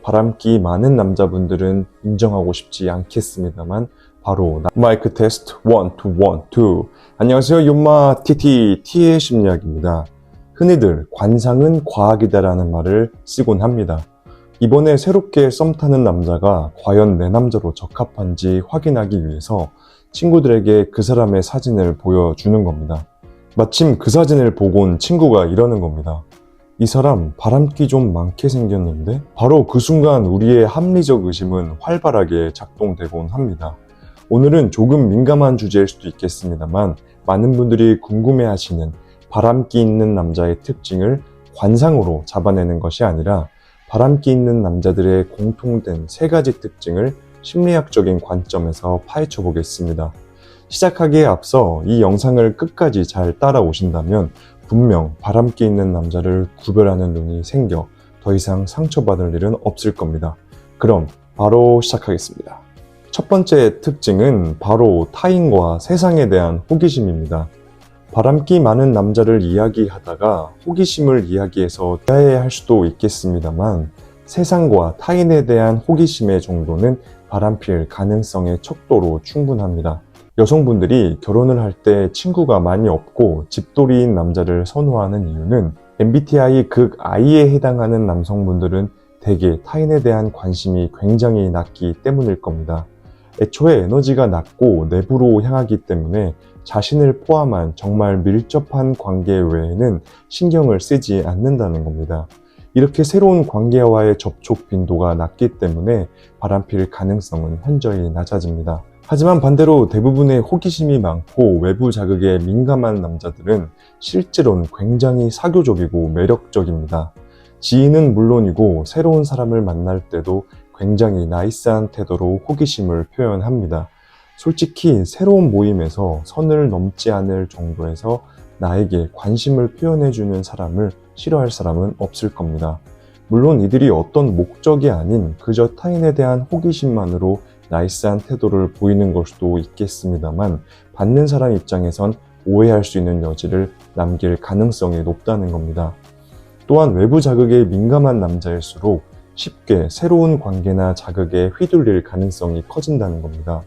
바람기 많은 남자분들은 인정하고 싶지 않겠습니다만 바로 마이크 테스트 1, 2, 1, 2. 안녕하세요. 윤마 TT의 심리학입니다. 흔히들 관상은 과학이다라는 말을 쓰곤 합니다. 이번에 새롭게 썸 타는 남자가 과연 내 남자로 적합한지 확인하기 위해서 친구들에게 그 사람의 사진을 보여주는 겁니다. 마침 그 사진을 보곤 친구가 이러는 겁니다. 이 사람 바람기 좀 많게 생겼는데? 바로 그 순간 우리의 합리적 의심은 활발하게 작동되곤 합니다. 오늘은 조금 민감한 주제일 수도 있겠습니다만 많은 분들이 궁금해하시는 바람기 있는 남자의 특징을 관상으로 잡아내는 것이 아니라 바람기 있는 남자들의 공통된 3가지 특징을 심리학적인 관점에서 파헤쳐 보겠습니다. 시작하기에 앞서 이 영상을 끝까지 잘 따라오신다면 분명 바람기 있는 남자를 구별하는 눈이 생겨 더 이상 상처받을 일은 없을 겁니다. 그럼 바로 시작하겠습니다. 첫 번째 특징은 바로 타인과 세상에 대한 호기심입니다. 바람기 많은 남자를 이야기하다가 호기심을 이야기해서 오해할 수도 있겠습니다만 세상과 타인에 대한 호기심의 정도는 바람필 가능성의 척도로 충분합니다. 여성분들이 결혼을 할 때 친구가 많이 없고 집돌이인 남자를 선호하는 이유는 MBTI 극 I에 해당하는 남성분들은 대개 타인에 대한 관심이 굉장히 낮기 때문일 겁니다. 애초에 에너지가 낮고 내부로 향하기 때문에 자신을 포함한 정말 밀접한 관계 외에는 신경을 쓰지 않는다는 겁니다. 이렇게 새로운 관계와의 접촉 빈도가 낮기 때문에 바람필 가능성은 현저히 낮아집니다. 하지만 반대로 대부분의 호기심이 많고 외부 자극에 민감한 남자들은 실제로는 굉장히 사교적이고 매력적입니다. 지인은 물론이고 새로운 사람을 만날 때도 굉장히 나이스한 태도로 호기심을 표현합니다. 솔직히 새로운 모임에서 선을 넘지 않을 정도에서 나에게 관심을 표현해주는 사람을 싫어할 사람은 없을 겁니다. 물론 이들이 어떤 목적이 아닌 그저 타인에 대한 호기심만으로 나이스한 태도를 보이는 걸 수도 있겠습니다만 받는 사람 입장에선 오해할 수 있는 여지를 남길 가능성이 높다는 겁니다. 또한 외부 자극에 민감한 남자일수록 쉽게 새로운 관계나 자극에 휘둘릴 가능성이 커진다는 겁니다.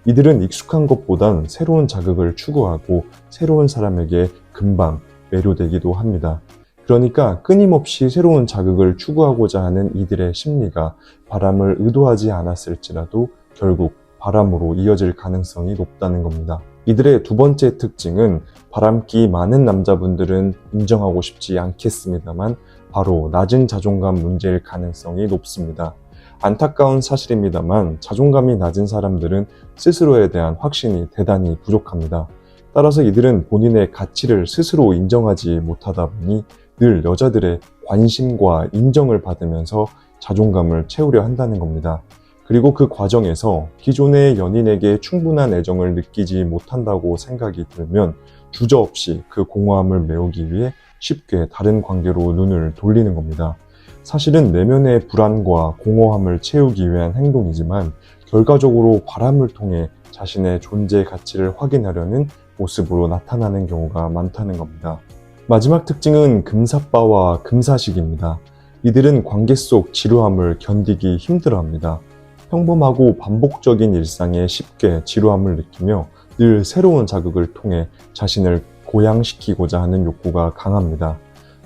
이들은 익숙한 것보단 새로운 자극을 추구하고 새로운 사람에게 금방 매료되기도 합니다. 그러니까 끊임없이 새로운 자극을 추구하고자 하는 이들의 심리가 바람을 의도하지 않았을지라도 결국 바람으로 이어질 가능성이 높다는 겁니다. 이들의 두 번째 특징은 바람기 많은 남자분들은 인정하고 싶지 않겠습니다만 바로 낮은 자존감 문제일 가능성이 높습니다. 안타까운 사실입니다만 자존감이 낮은 사람들은 스스로에 대한 확신이 대단히 부족합니다. 따라서 이들은 본인의 가치를 스스로 인정하지 못하다 보니 늘 여자들의 관심과 인정을 받으면서 자존감을 채우려 한다는 겁니다. 그리고 그 과정에서 기존의 연인에게 충분한 애정을 느끼지 못한다고 생각이 들면 주저없이 그 공허함을 메우기 위해 쉽게 다른 관계로 눈을 돌리는 겁니다. 사실은 내면의 불안과 공허함을 채우기 위한 행동이지만 결과적으로 바람을 통해 자신의 존재 가치를 확인하려는 모습으로 나타나는 경우가 많다는 겁니다. 마지막 특징은 금사빠와 금사식입니다. 이들은 관계 속 지루함을 견디기 힘들어합니다. 평범하고 반복적인 일상에 쉽게 지루함을 느끼며 늘 새로운 자극을 통해 자신을 고양시키고자 하는 욕구가 강합니다.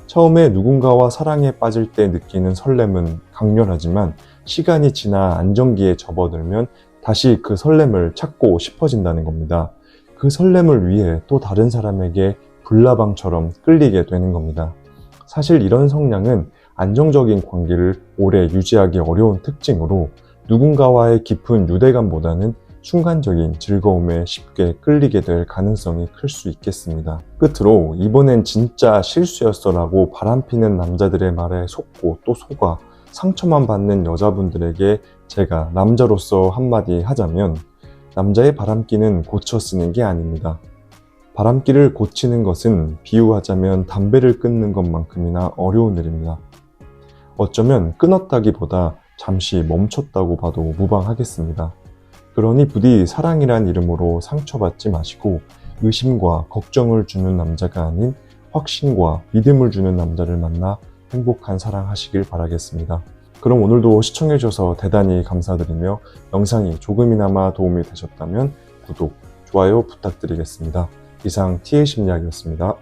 처음에 누군가와 사랑에 빠질 때 느끼는 설렘은 강렬하지만 시간이 지나 안정기에 접어들면 다시 그 설렘을 찾고 싶어진다는 겁니다. 그 설렘을 위해 또 다른 사람에게 불나방처럼 끌리게 되는 겁니다. 사실 이런 성향은 안정적인 관계를 오래 유지하기 어려운 특징으로 누군가와의 깊은 유대감보다는 순간적인 즐거움에 쉽게 끌리게 될 가능성이 클 수 있겠습니다. 끝으로 이번엔 진짜 실수였어 라고 바람피는 남자들의 말에 속고 또 속아 상처만 받는 여자분들에게 제가 남자로서 한마디 하자면 남자의 바람기는 고쳐 쓰는 게 아닙니다. 바람기를 고치는 것은 비유하자면 담배를 끊는 것만큼이나 어려운 일입니다. 어쩌면 끊었다기보다 잠시 멈췄다고 봐도 무방하겠습니다. 그러니 부디 사랑이란 이름으로 상처받지 마시고 의심과 걱정을 주는 남자가 아닌 확신과 믿음을 주는 남자를 만나 행복한 사랑하시길 바라겠습니다. 그럼 오늘도 시청해주셔서 대단히 감사드리며 영상이 조금이나마 도움이 되셨다면 구독, 좋아요 부탁드리겠습니다. 이상 T의 심리학이었습니다.